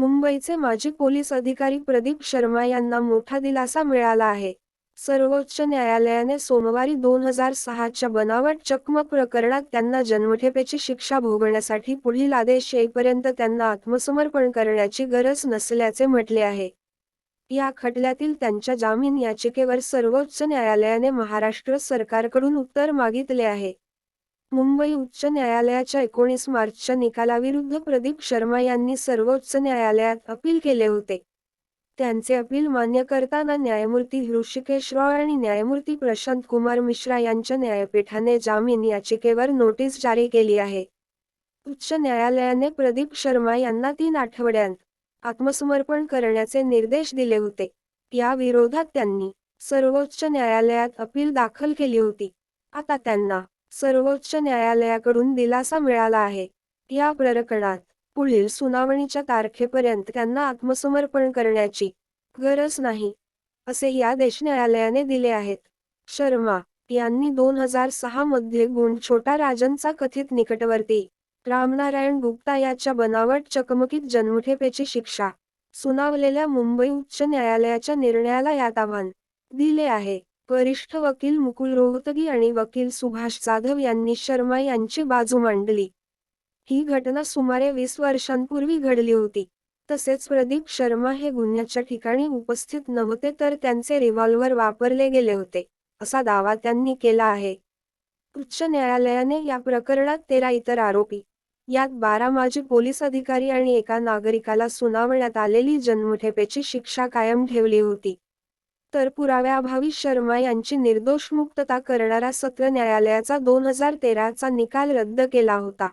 मुंबईचे माजी पोलीस अधिकारी प्रदीप शर्मा यांना मोठा दिलासा मिळाला आहे. सर्वोच्च न्यायालयाने सोमवारी 2006च्या बनावट चकमक प्रकरणात त्यांना जन्मठेपेची शिक्षा भोगण्यासाठी पुढील आदेश येईपर्यंत त्यांना आत्मसमर्पण करण्याची गरज नसल्याचे म्हटले आहे. या खटल्यातील त्यांच्या जामीन याचिकेवर सर्वोच्च न्यायालयाने महाराष्ट्र सरकारकडून उत्तर मागितले आहे. मुंबई उच्च न्यायालयाच्या 19 मार्चच्या निकालाविरुद्ध प्रदीप शर्मा यांनी सर्वोच्च न्यायालयात अपील केले होते. त्यांचे अपील मान्य करताना न्यायमूर्ती हृषिकेश रॉय आणि न्यायमूर्ती प्रशांत कुमार मिश्रा यांच्या न्यायपीठाने जामीन याचिकेवर नोटीस जारी केली आहे. उच्च न्यायालयाने प्रदीप शर्मा यांना 3 आठवड्यांत आत्मसमर्पण करण्याचे निर्देश दिले होते. या विरोधात त्यांनी सर्वोच्च न्यायालयात अपील दाखल केली होती. आता त्यांना सर्वोच्च न्यायालयाकडून दिलासा मिळाला आहे. या प्रकरणात पुढील सुनावणीच्या तारखेपर्यंत त्यांना आत्मसमर्पण करण्याची गरज नाही, असेही आदेश न्यायालयाने दिले आहेत. शर्मा यांनी 2006 मध्ये छोटा राजनचा कथित निकटवर्ती रामनारायण गुप्ता याच्या बनावट चकमकीत जन्मठेपेची शिक्षा सुनावलेल्या मुंबई उच्च न्यायालयाच्या निर्णयाला यात आव्हान दिले आहे. वरिष्ठ वकील मुकुल रोहतगी आणि वकील सुभाष जाधव यांनी शर्मा यांची बाजू मांडली. ही घटना सुमारे 20 वर्षांपूर्वी घडली होती. तसेच प्रदीप शर्मा हे गुन्ह्याच्या ठिकाणी उपस्थित नव्हते तर त्यांचे रिव्हॉल्व्हर वापरले गेले होते, असा दावा त्यांनी केला आहे. उच्च न्यायालयाने या प्रकरणात 13 इतर आरोपी, यात 12 माजी पोलीस अधिकारी आणि एका नागरिकाला सुनावण्यात आलेली जन्मठेपेची शिक्षा कायम ठेवली होती. तर पुराव्याअभावी शर्मा यांची निर्दोष मुक्तता करणारा सत्र न्यायालयाचा 2013चा निकाल रद्द केला होता.